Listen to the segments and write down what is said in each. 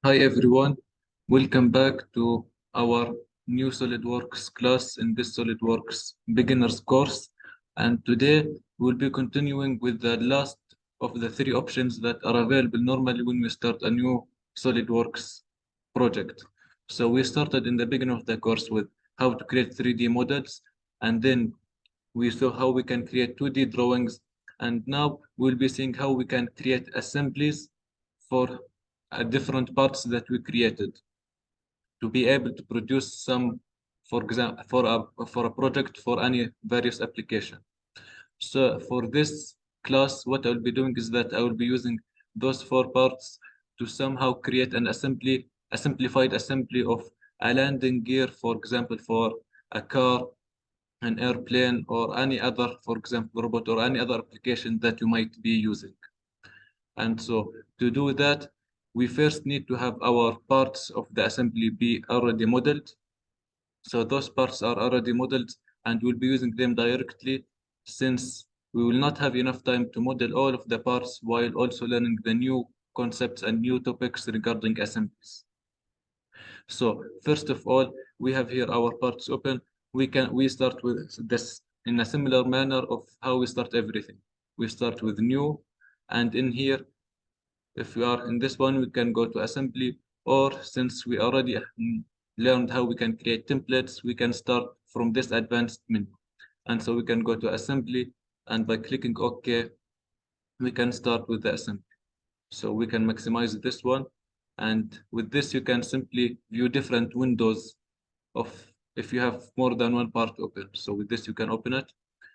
Hi everyone, welcome back to our new SolidWorks class in this SolidWorks beginners course. And today we'll be continuing with the last of the three options that are available normally when we start a new SolidWorks project. So we started in the beginning of the course with how to create 3D models, and then we saw how we can create 2D drawings, and now we'll be seeing how we can create assemblies for different parts that we created to be able to produce some, for example, for a project for any various application. So for this class, what I'll be doing is that I will be using those four parts to somehow create a simplified assembly of a landing gear, for example, for a car, an airplane, or any other, for example, robot or any other application that you might be using. And so to do that, we first need to have our parts of the assembly be already modeled. So those parts are already modeled and we'll be using them directly, since we will not have enough time to model all of the parts while also learning the new concepts and new topics regarding assemblies. So first of all, we have here our parts open. We start with this in a similar manner of how we start everything. We start with new, and in here, if we are in this one, we can go to assembly, or since we already learned how we can create templates, we can start from this advanced menu. And so we can go to assembly, and by clicking OK, we can start with the assembly. So we can maximize this one. And with this, you can simply view different windows of if you have more than one part open. So with this, you can open it.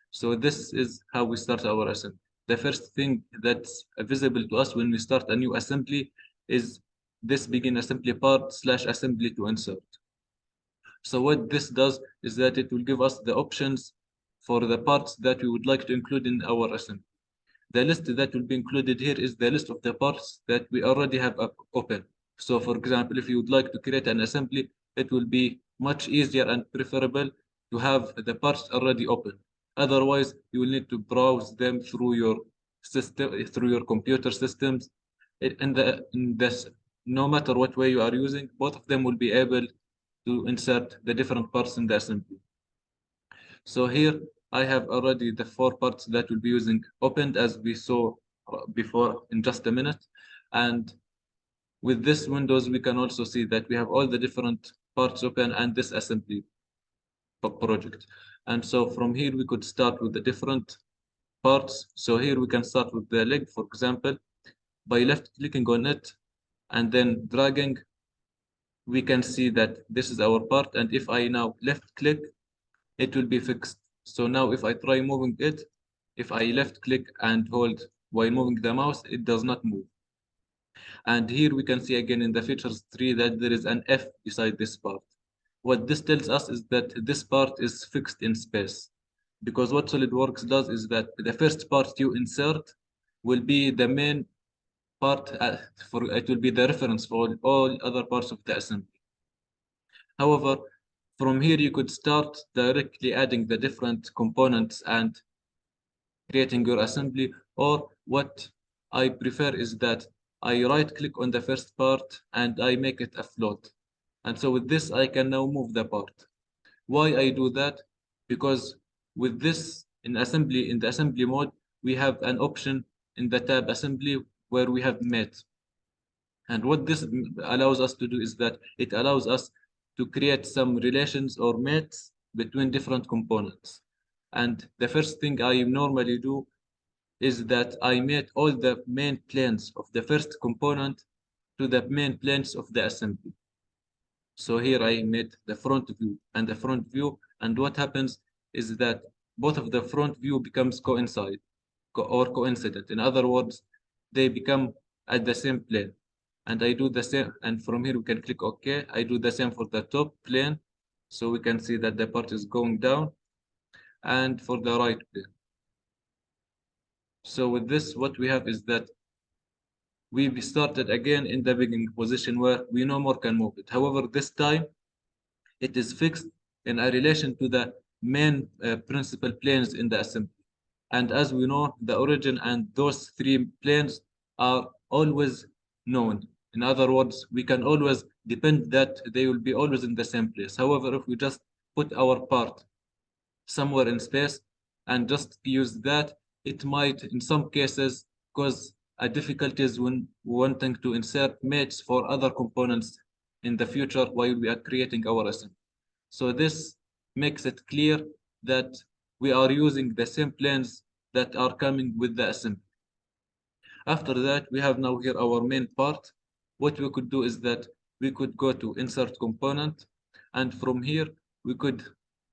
So this is how we start our assembly. The first thing that's visible to us when we start a new assembly is this begin assembly part / assembly to insert. So what this does is that it will give us the options for the parts that we would like to include in our assembly. The list that will be included here is the list of the parts that we already have open. So for example, if you would like to create an assembly, it will be much easier and preferable to have the parts already open. Otherwise, you will need to browse them through your system, through your computer systems. In this, no matter what way you are using, both of them will be able to insert the different parts in the assembly. So here I have already the four parts that we'll be using opened, as we saw before in just a minute. And with this windows, we can also see that we have all the different parts open and this assembly project. And so from here, we could start with the different parts. So here we can start with the leg, for example, by left clicking on it and then dragging, we can see that this is our part. And if I now left click, it will be fixed. So now if I try moving it, if I left click and hold while moving the mouse, it does not move. And here we can see again in the features tree that there is an F beside this part. What this tells us is that this part is fixed in space. Because what SolidWorks does is that the first part you insert will be the main part, for it will be the reference for all other parts of the assembly. However, from here you could start directly adding the different components and creating your assembly, or what I prefer is that I right click on the first part and I make it a float. And so with this, I can now move the part. Why I do that? Because with this in the assembly mode, we have an option in the tab assembly where we have mate. And what this allows us to do is that it allows us to create some relations or mates between different components. And the first thing I normally do is that I mate all the main planes of the first component to the main planes of the assembly. So here I made the front view and the front view, and what happens is that both of the front view becomes coincident. In other words, they become at the same plane. And I do the same, and from here we can click OK. I do the same for the top plane, so we can see that the part is going down, and for the right plane. So with this, what we have is that we started again in the beginning position where we no more can move it. However, this time it is fixed in a relation to the main principal planes in the assembly. And as we know, the origin and those three planes are always known In other words, we can always depend that they will be always in the same place. However, if we just put our part somewhere in space and just use that, it might, in some cases, cause a difficulties when wanting to insert mates for other components in the future while we are creating our assembly. So this makes it clear that we are using the same planes that are coming with the assembly. After that, we have now here our main part. What we could do is that we could go to insert component, and from here we could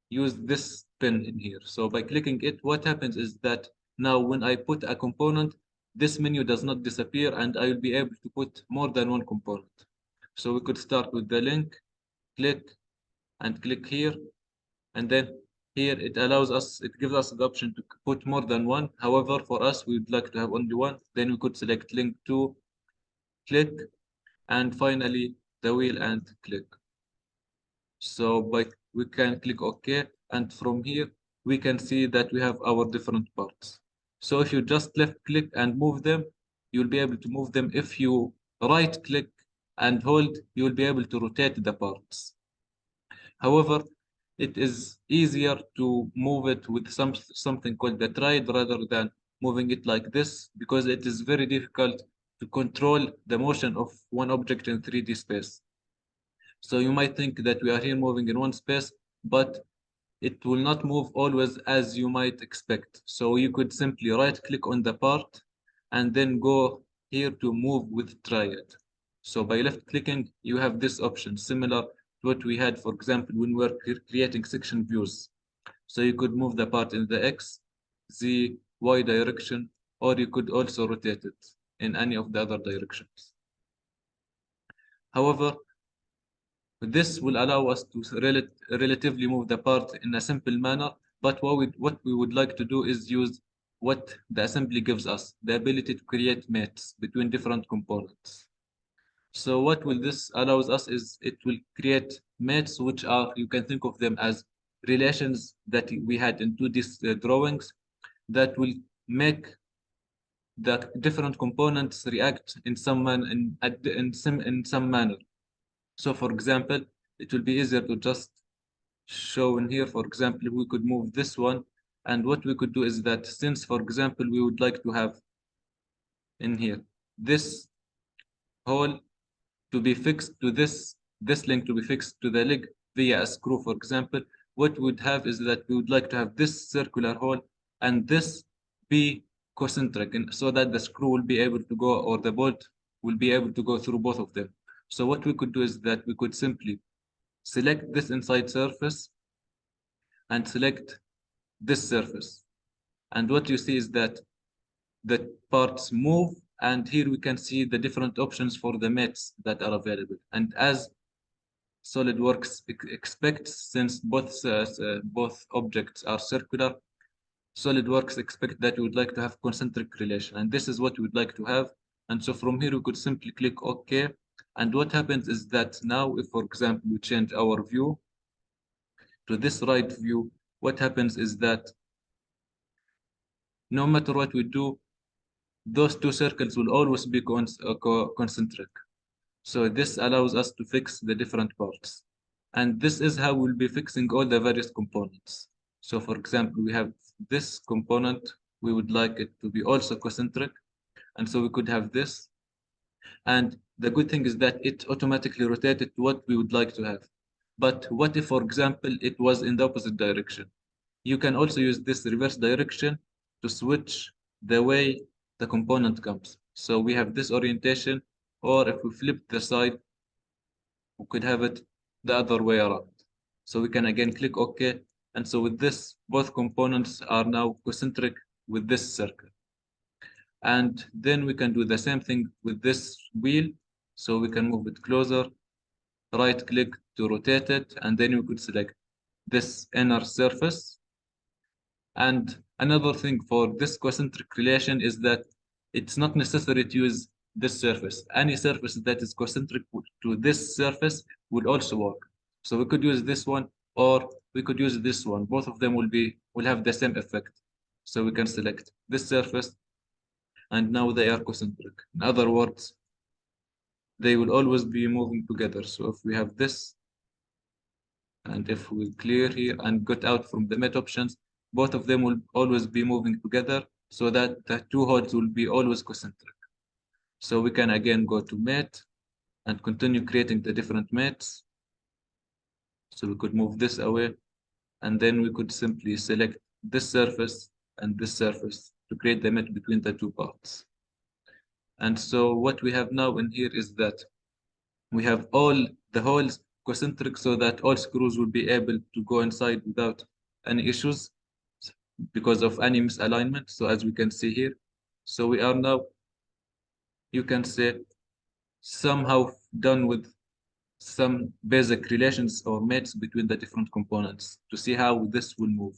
use this pin in here. So by clicking it, what happens is that now when I put a component, this menu does not disappear and I will be able to put more than one component. So we could start with the link, click, and click here, and then here it allows us, it gives us the option to put more than one. However, for us, we would like to have only one. Then we could select link to, click, and finally the wheel and click. So we can click OK, and from here we can see that we have our different parts. So if you just left click and move them, you'll be able to move them. If you right click and hold, you will be able to rotate the parts. However, it is easier to move it with something called the tride rather than moving it like this, because it is very difficult to control the motion of one object in 3D space. So you might think that we are here moving in one space, but it will not move always as you might expect. So you could simply right click on the part and then go here to move with triad. So by left clicking, you have this option similar to what we had, for example, when we were creating section views. So you could move the part in the X, Z, Y direction, or you could also rotate it in any of the other directions. However, this will allow us to relatively move the part in a simple manner, but what we would like to do is use what the assembly gives us, the ability to create mates between different components. So what will this allows us is it will create mates, which are, you can think of them as relations that we had in 2D drawings that will make the different components react in some manner. So for example, it will be easier to just show in here. For example, we could move this one, and what we could do is that since, for example, we would like to have in here this hole to be fixed to this link to be fixed to the leg via a screw, for example, what we would have is that we would like to have this circular hole and this be concentric, and so that the screw will be able to go, or the bolt will be able to go through both of them. So what we could do is that we could simply select this inside surface and select this surface. And what you see is that the parts move, and here we can see the different options for the mates that are available. And as SolidWorks expects, since both objects are circular, SolidWorks expect that we would like to have concentric relation, and this is what we would like to have. And so from here we could simply click OK. And what happens is that now, if for example we change our view to this right view, what happens is that no matter what we do, those two circles will always be concentric. So this allows us to fix the different parts. And this is how we'll be fixing all the various components. So for example, we have this component, we would like it to be also concentric. And so we could have this. And the good thing is that it automatically rotated to what we would like to have. But what if, for example, it was in the opposite direction? You can also use this reverse direction to switch the way the component comes. So we have this orientation, or if we flip the side, we could have it the other way around. So we can again click OK. And so with this, both components are now concentric with this circle. And then we can do the same thing with this wheel. So we can move it closer, right click to rotate it, and then we could select this inner surface. And another thing for this concentric relation is that it's not necessary to use this surface. Any surface that is concentric to this surface would also work. So we could use this one, or we could use this one. Both of them will have the same effect. So we can select this surface, and now they are concentric. In other words, they will always be moving together. So if we have this, and if we clear here and get out from the mate options, both of them will always be moving together so that the two holes will be always concentric. So we can again go to mate and continue creating the different mates. So we could move this away, and then we could simply select this surface and this surface to create the mate between the two parts. And so what we have now in here is that we have all the holes concentric so that all screws will be able to go inside without any issues because of any misalignment. So as we can see here, so we are now, you can say, somehow done with some basic relations or mates between the different components to see how this will move.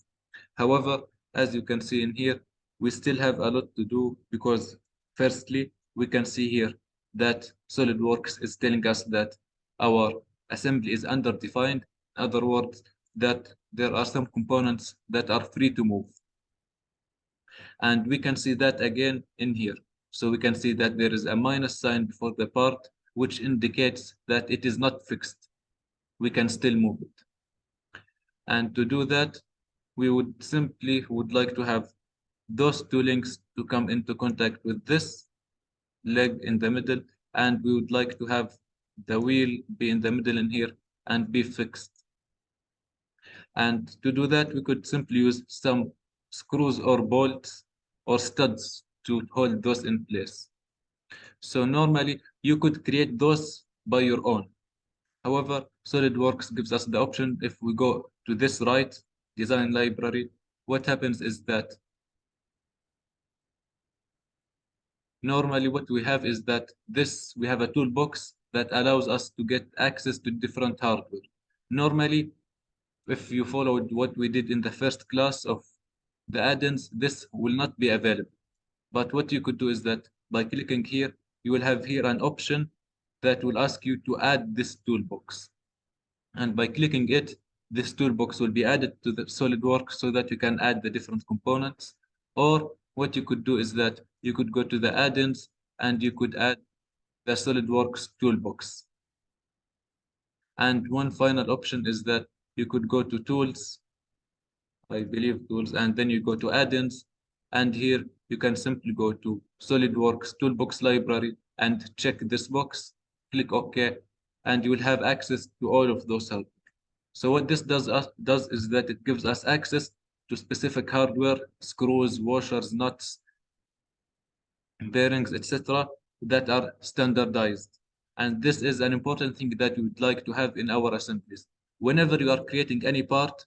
However, as you can see in here, we still have a lot to do because firstly, we can see here that SolidWorks is telling us that our assembly is underdefined. In other words, that there are some components that are free to move. And we can see that again in here. So we can see that there is a minus sign before the part, which indicates that it is not fixed. We can still move it. And to do that, we would simply like to have those two links to come into contact with this leg in the middle, and we would like to have the wheel be in the middle in here and be fixed. And to do that, we could simply use some screws or bolts or studs to hold those in place. So normally you could create those by your own. However, SolidWorks gives us the option. If we go to this right design library, what happens is that normally what we have is that we have a toolbox that allows us to get access to different hardware. Normally, if you followed what we did in the first class of the add-ins, this will not be available. But what you could do is that by clicking here, you will have here an option that will ask you to add this toolbox. And by clicking it, this toolbox will be added to the SolidWorks so that you can add the different components. Or what you could do is that you could go to the add-ins and you could add the SolidWorks toolbox. And one final option is that you could go to tools, I believe tools, and then you go to add-ins. And here you can simply go to SolidWorks toolbox library and check this box, click OK, and you will have access to all of those hardware. So what this does is that it gives us access to specific hardware, screws, washers, nuts, bearings, etc., that are standardized. And this is an important thing that we would like to have in our assemblies. Whenever you are creating any part,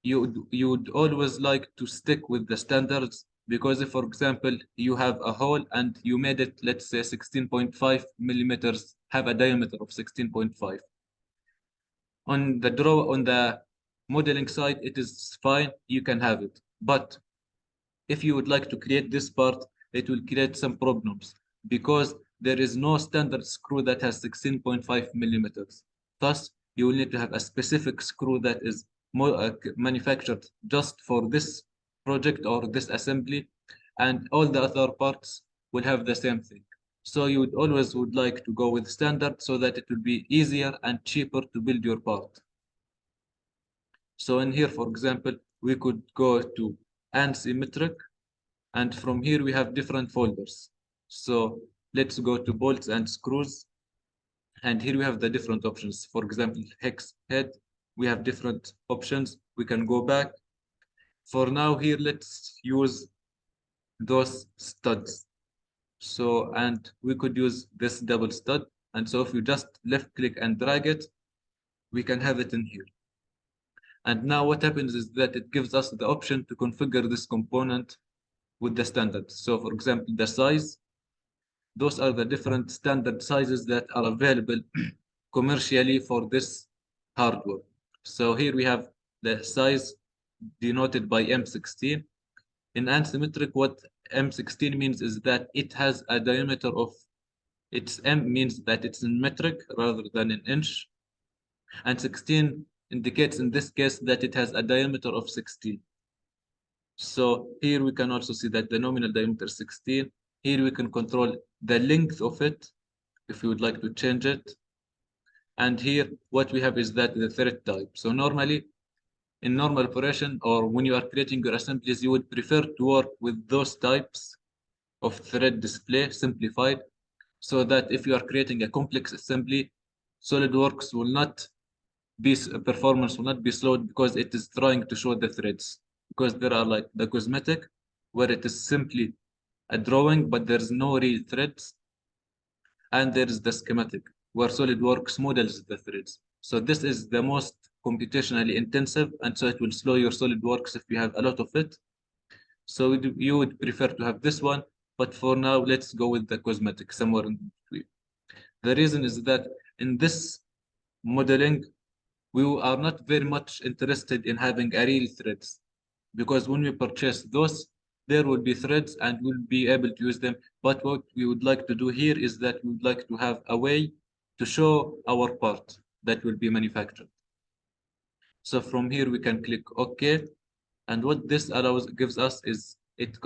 you would always like to stick with the standards, because if, for example, you have a hole and you made it, let's say 16.5 millimeters, have a diameter of 16.5. On the modeling side, it is fine, you can have it. But if you would like to create this part, it will create some problems because there is no standard screw that has 16.5 millimeters. Thus, you will need to have a specific screw that is manufactured just for this project or this assembly, and all the other parts will have the same thing. So you would always like to go with standard so that it will be easier and cheaper to build your part. So in here, for example, we could go to unsymmetric, and from here we have different folders. So let's go to bolts and screws, and here we have the different options. For example, hex head, we have different options. We can go back. For now here, let's use those studs. So, and we could use this double stud. And so if you just left click and drag it, we can have it in here. And now what happens is that it gives us the option to configure this component with the standard. So for example, the size, those are the different standard sizes that are available commercially for this hardware. So here we have the size denoted by M16. In unsymmetric, what M16 means is that it has a diameter of, its M means that it's in metric rather than in inch. And 16 indicates in this case that it has a diameter of 16. So here we can also see that the nominal diameter is 16. Here we can control the length of it. if you would like to change it. And here, what we have is that the thread type. So normally, in normal operation, or when you are creating your assemblies, you would prefer to work with those types of thread display simplified, so that if you are creating a complex assembly, SolidWorks will not be performance will not be slowed because it is trying to show the threads. Because there are like the cosmetic, where it is simply a drawing, but there's no real threads, and there is the schematic, where SolidWorks models the threads. So this is the most computationally intensive, and so it will slow your SolidWorks if you have a lot of it. So you would prefer to have this one, but for now, let's go with the cosmetic, somewhere in between. The reason is that in this modeling, we are not very much interested in having a real threads, because when we purchase those, there will be threads and we'll be able to use them. But what we would like to do here is that we would like to have a way to show our part that will be manufactured. So from here, we can click OK. And what this gives us is it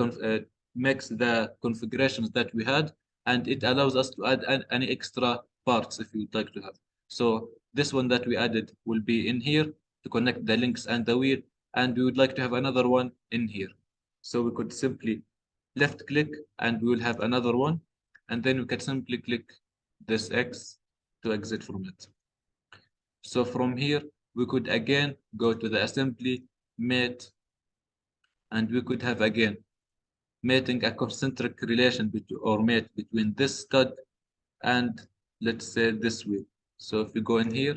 makes the configurations that we had, and it allows us to add any extra parts if you'd like to have. So this one that we added will be in here to connect the links and the wheel, and we would like to have another one in here. So we could simply left click and we will have another one, and then we can simply click this X to exit from it. So from here, we could again go to the assembly, mate, and we could have again mating a concentric relation between this stud and, let's say, this wheel. So if we go in here,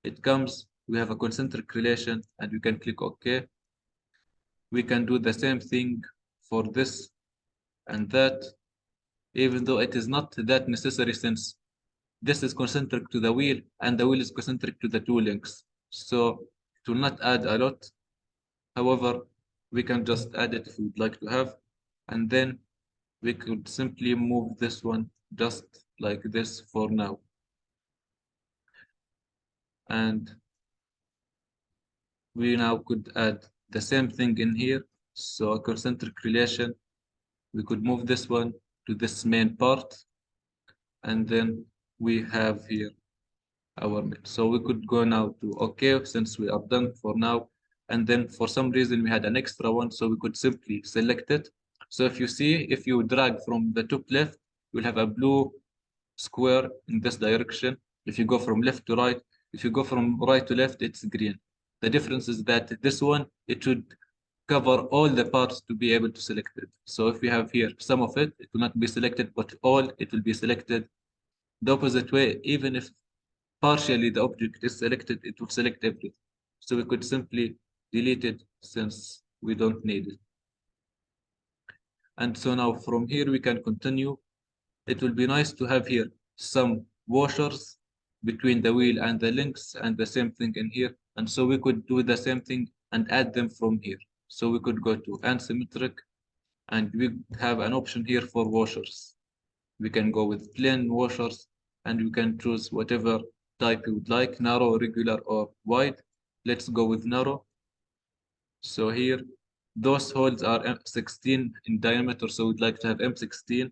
it comes, we have a concentric relation, and we can click OK. We can do the same thing for this and that, even though it is not that necessary, since this is concentric to the wheel and the wheel is concentric to the two links. So it will not add a lot. However, we can just add it if we'd like to have, and then we could simply move this one just like this for now. And we now could add the same thing in here. So a concentric relation, we could move this one to this main part, and then we have here our main. So we could go now to OK, since we are done for now. And then for some reason we had an extra one, so we could simply select it. So if you see, if you drag from the top left, you'll have a blue square in this direction. If you go from left to right, if you go from right to left, it's green. The difference is that this one, it should cover all the parts to be able to select it. So if we have here some of it, it will not be selected, but all, it will be selected. The opposite way, even if partially the object is selected, it will select everything. So we could simply delete it since we don't need it. And so now from here we can continue. It will be nice to have here some washers between the wheel and the links, and the same thing in here. And so we could do the same thing and add them from here. So we could go to asymmetric, and we have an option here for washers. We can go with plain washers, and we can choose whatever type you would like, narrow, regular, or wide. Let's go with narrow. So here, those holes are M16 in diameter, so we'd like to have M16.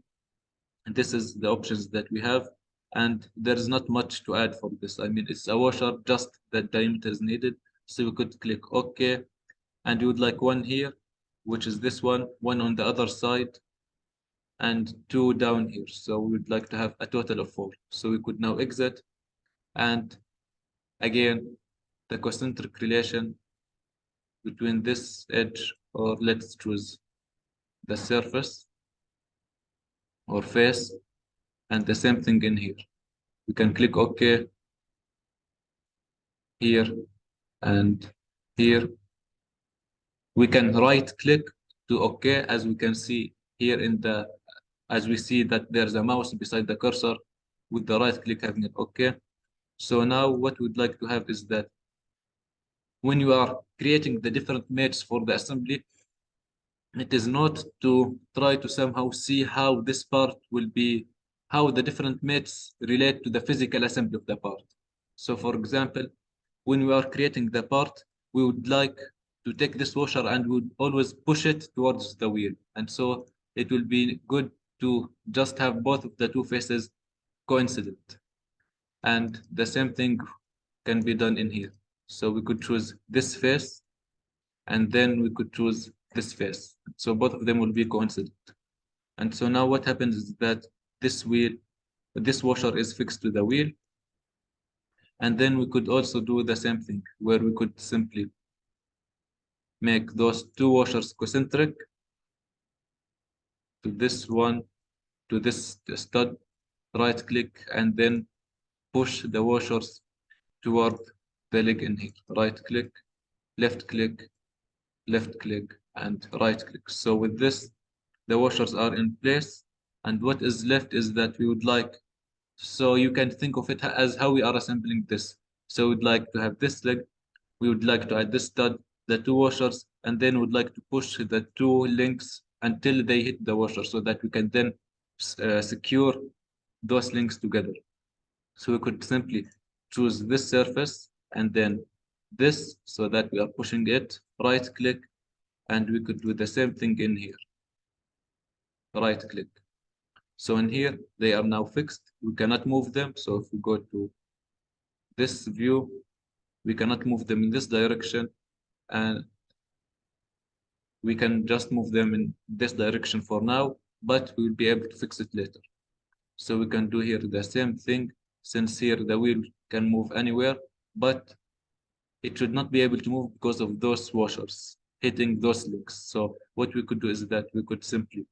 And this is the options that we have. And there is not much to add for this. I mean, it's a washer, just the diameter is needed. So we could click OK. And you would like one here, which is this one on the other side, and two down here. So we would like to have a total of 4. So we could now exit. And again, the concentric relation between this edge, or let's choose the surface or face, and the same thing in here. We can click OK here and here. We can right click to OK, as we can see here as we see that there's a mouse beside the cursor with the right click having it OK. So now what we'd like to have is that when you are creating the different mates for the assembly, it is not to try to somehow see how this part will be, how the different mates relate to the physical assembly of the part. So for example, when we are creating the part, we would like to take this washer and we would always push it towards the wheel. And so it will be good to just have both of the two faces coincident. And the same thing can be done in here. So we could choose this face, and then we could choose this face. So both of them will be coincident. And so now what happens is that this washer is fixed to the wheel. And then we could also do the same thing where we could simply make those two washers concentric to this one, to this stud, right click, and then push the washers toward the leg in here. Right click, left click, left click, and right click. So with this, the washers are in place. And what is left is that we would like, so you can think of it as how we are assembling this. So we'd like to have this leg, we would like to add this stud, the two washers, and then we'd like to push the two links until they hit the washer so that we can then secure those links together. So we could simply choose this surface and then this so that we are pushing it, right click, and we could do the same thing in here, right click. So in here, they are now fixed. We cannot move them. So if we go to this view, we cannot move them in this direction, and we can just move them in this direction for now, but we will be able to fix it later. So we can do here the same thing, since here the wheel can move anywhere, but it should not be able to move because of those washers hitting those links. So what we could do is that we could simply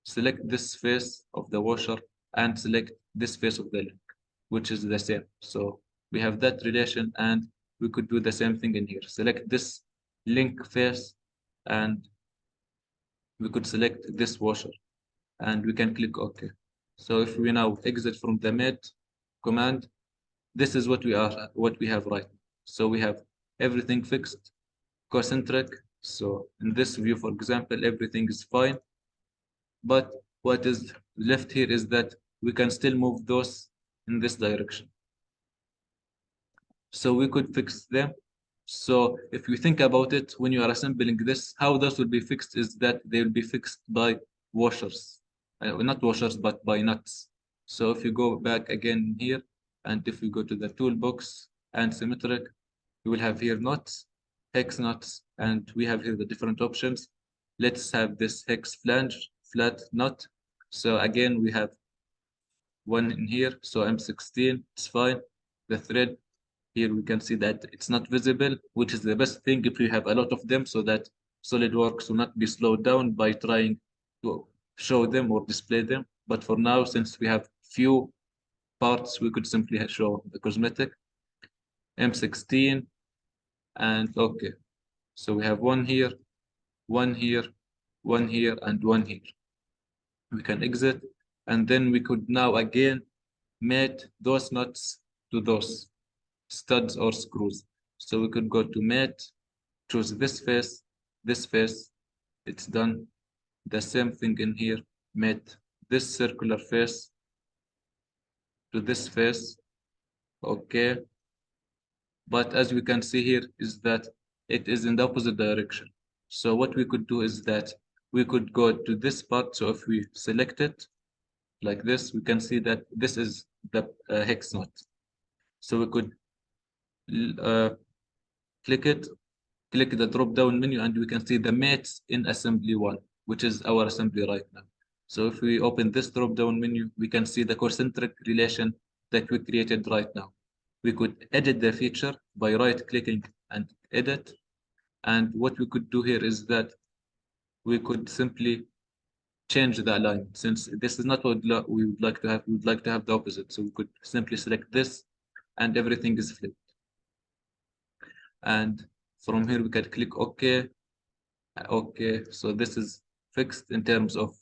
select this face of the washer and select this face of the link, which is the same. So we have that relation, and we could do the same thing in here. Select this link face, and we could select this washer, and we can click OK. So if we now exit from the mate command, this is what we have right now. So we have everything fixed, concentric. So in this view, for example, everything is fine. But what is left here is that we can still move those in this direction. So we could fix them. So if you think about it, when you are assembling this, how those will be fixed is that they will be fixed by washers. Not washers, but by nuts. So if you go back again here, and if we go to the toolbox and symmetric, we will have here nuts, hex nuts, and we have here the different options. Let's have this hex flange, flat nut. So again, we have one in here. So M16, it's fine. The thread, here we can see that it's not visible, which is the best thing if you have a lot of them, so that SolidWorks will not be slowed down by trying to show them or display them. But for now, since we have few parts, we could simply show the cosmetic. M16, and okay. So we have one here, one here, one here, and one here. We can exit, and then we could now again mate those nuts to those studs or screws. So we could go to mate, choose this face, it's done. The same thing in here, mate this circular face to this face, okay. But as we can see here is that it is in the opposite direction. So what we could do is that we could go to this part. So if we select it like this, we can see that this is the hex nut. So we could click it, click the drop down menu, and we can see the mates in assembly 1, which is our assembly right now. So if we open this drop down menu, we can see the concentric relation that we created right now. We could edit the feature by right clicking and edit. And what we could do here is that we could simply change the alignment. Since this is not what we would like to have, we would like to have the opposite. So we could simply select this, and everything is flipped. And from here, we can click OK. Okay, so this is fixed in terms of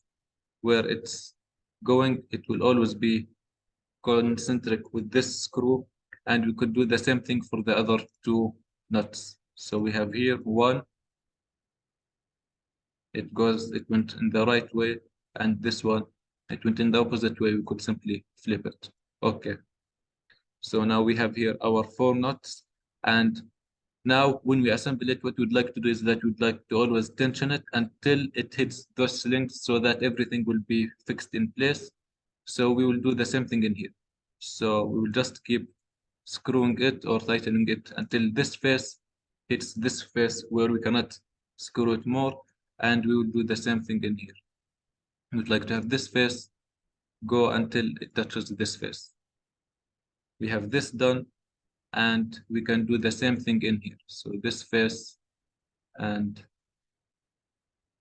where it's going. It will always be concentric with this screw, and we could do the same thing for the other two nuts. So we have here one, it went in the right way, and this one, it went in the opposite way. We could simply flip it. Okay, so now we have here our 4 nuts, and now when we assemble it, what we'd like to do is that we'd like to always tension it until it hits those links so that everything will be fixed in place. So we will do the same thing in here. So we will just keep screwing it or tightening it until this face hits this face where we cannot screw it more, and we will do the same thing in here. We would like to have this face go until it touches this face. We have this done, and we can do the same thing in here. So this face and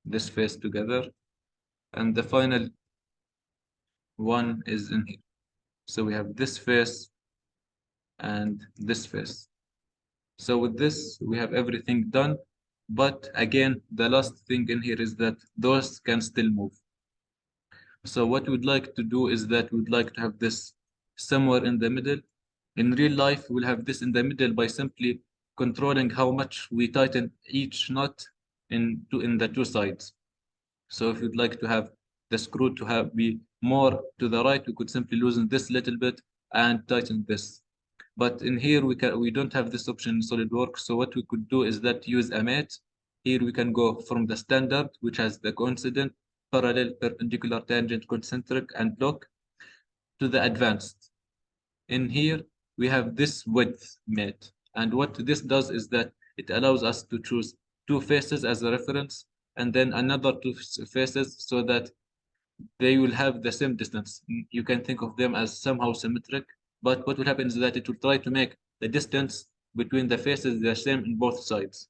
this face together, and the final one is in here. So we have this face and this face. So with this, we have everything done. But again, the last thing in here is that those can still move. So what we'd like to do is that we'd like to have this somewhere in the middle. In real life, we'll have this in the middle by simply controlling how much we tighten each nut in the two sides. So if you'd like to have the screw to be more to the right, we could simply loosen this little bit and tighten this. But in here, we don't have this option in SolidWorks. So what we could do is that use a mate. Here we can go from the standard, which has the coincident, parallel, perpendicular, tangent, concentric, and block, to the advanced. In here, we have this width mate. And what this does is that it allows us to choose two faces as a reference and then another two faces so that they will have the same distance. You can think of them as somehow symmetric, but what will happen is that it will try to make the distance between the faces the same in both sides.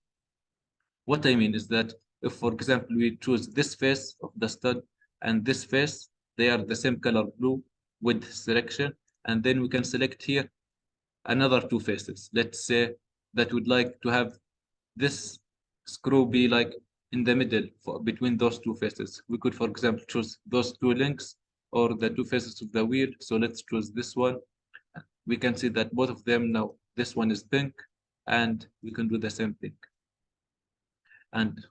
What I mean is that if, for example, we choose this face of the stud and this face, they are the same color blue with selection, and then we can select here another two faces. Let's say that we'd like to have this screw be like in the middle between those two faces. We could, for example, choose those two links or the two faces of the wheel. So let's choose this one. We can see that both of them now, this one is pink, and we can do the same thing. And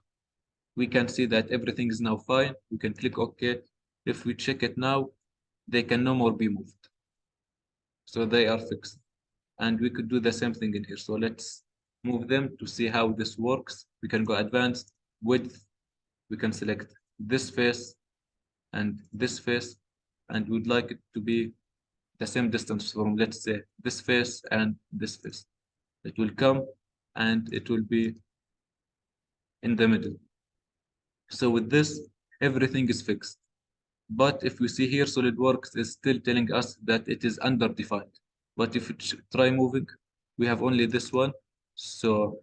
we can see that everything is now fine. We can click OK. If we check it now, they can no more be moved. So they are fixed. And we could do the same thing in here. So let's move them to see how this works. We can go advanced, width. We can select this face and this face, and we'd like it to be the same distance from, let's say, this face and this face. It will come and it will be in the middle. So with this, everything is fixed. But if we see here, SolidWorks is still telling us that it is underdefined. But if we try moving, we have only this one. So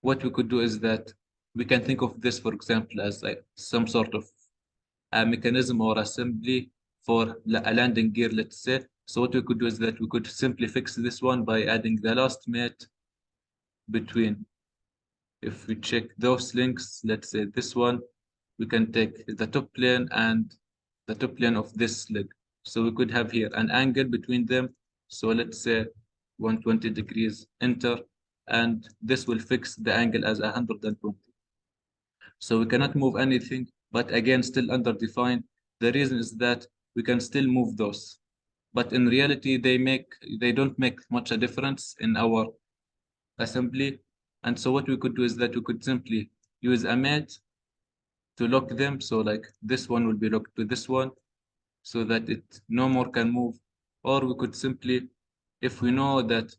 what we could do is that we can think of this, for example, as like some sort of a mechanism or assembly for a landing gear, let's say. So what we could do is that we could simply fix this one by adding the last mate between. If we check those links, let's say this one, we can take the top plane and the top plane of this leg. So we could have here an angle between them. So let's say 120 degrees, enter, and this will fix the angle as 120. So we cannot move anything, but again, still underdefined. The reason is that we can still move those. But in reality, they don't make much a difference in our assembly. And so what we could do is that we could simply use a mate to lock them. So like this one will be locked to this one so that it no more can move. Or we could simply, if we know that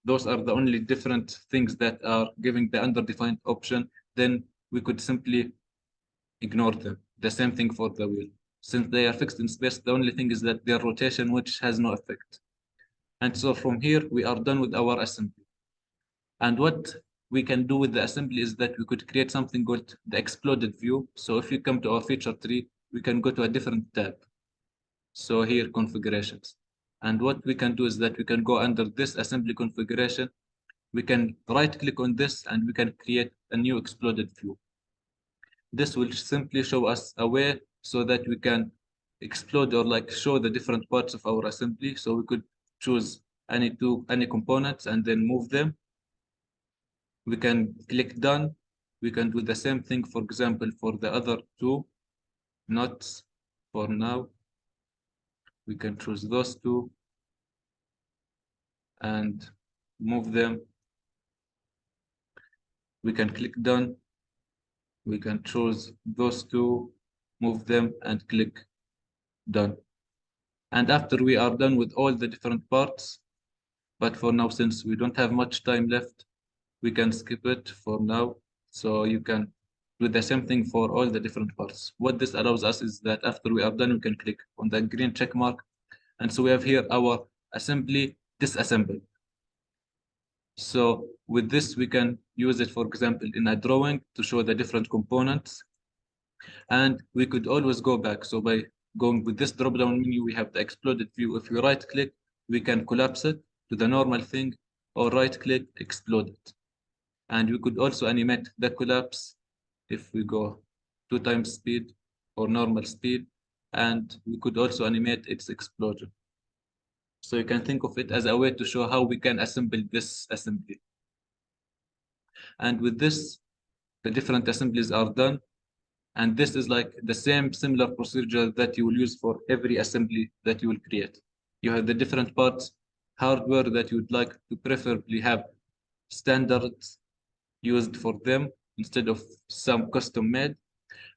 those are the only different things that are giving the underdefined option, then we could simply ignore them. The same thing for the wheel. Since they are fixed in space, the only thing is that their rotation, which has no effect. And so from here, we are done with our assembly. And what we can do with the assembly is that we could create something called the exploded view. So if you come to our feature tree, we can go to a different tab. So here, configurations. And what we can do is that we can go under this assembly configuration. We can right click on this and we can create a new exploded view. This will simply show us a way so that we can explode or like show the different parts of our assembly. So we could choose any components and then move them. We can click done. We can do the same thing, for example, for the other two nuts. For now, we can choose those two and move them. We can click done. We can choose those two, move them, and click done. And after we are done with all the different parts, but for now, since we don't have much time left, we can skip it for now. So you can do the same thing for all the different parts. What this allows us is that after we are done, we can click on the green check mark. And so we have here our assembly disassembled. So with this, we can use it, for example, in a drawing to show the different components. And we could always go back. So by going with this drop-down menu, we have the exploded view. If we right-click, we can collapse it to the normal thing, or right-click, explode it. And we could also animate the collapse if we go 2x speed or normal speed. And we could also animate its explosion. So you can think of it as a way to show how we can assemble this assembly. And with this, the different assemblies are done. And this is like the same similar procedure that you will use for every assembly that you will create. You have the different parts, hardware that you would like to preferably have standards used for them instead of some custom made,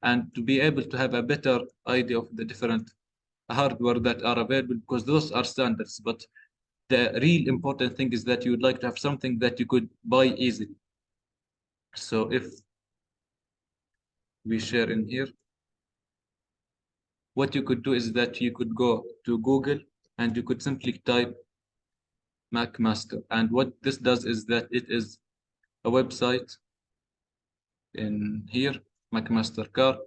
and to be able to have a better idea of the different hardware that are available, because those are standards. But the real important thing is that you would like to have something that you could buy easily. So if we share in here, what you could do is that you could go to Google and you could simply type McMaster. And what this does is that it is a website in here, McMaster car,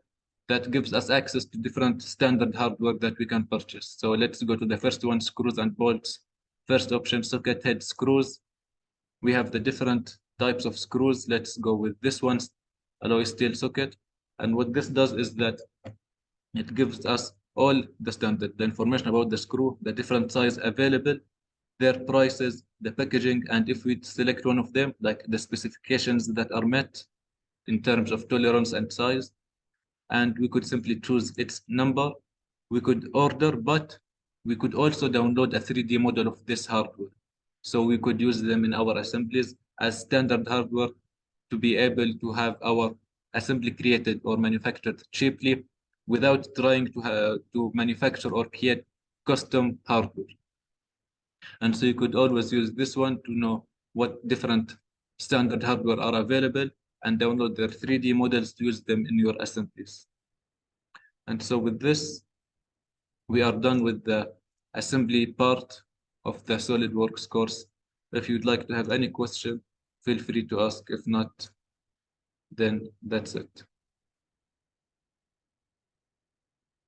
that gives us access to different standard hardware that we can purchase. So let's go to the first one, screws and bolts. First option, socket head screws. We have the different types of screws. Let's go with this one, alloy steel socket. And what this does is that it gives us all the standard, the information about the screw, the different size available, their prices, the packaging, and if we select one of them, like the specifications that are met in terms of tolerance and size, and we could simply choose its number. We could order, but we could also download a 3D model of this hardware. So we could use them in our assemblies as standard hardware to be able to have our assembly created or manufactured cheaply without trying to manufacture or create custom hardware. And so you could always use this one to know what different standard hardware are available and download their 3D models to use them in your assemblies. And so with this, we are done with the assembly part of the SolidWorks course. If you'd like to have any question, feel free to ask. If not, then that's it.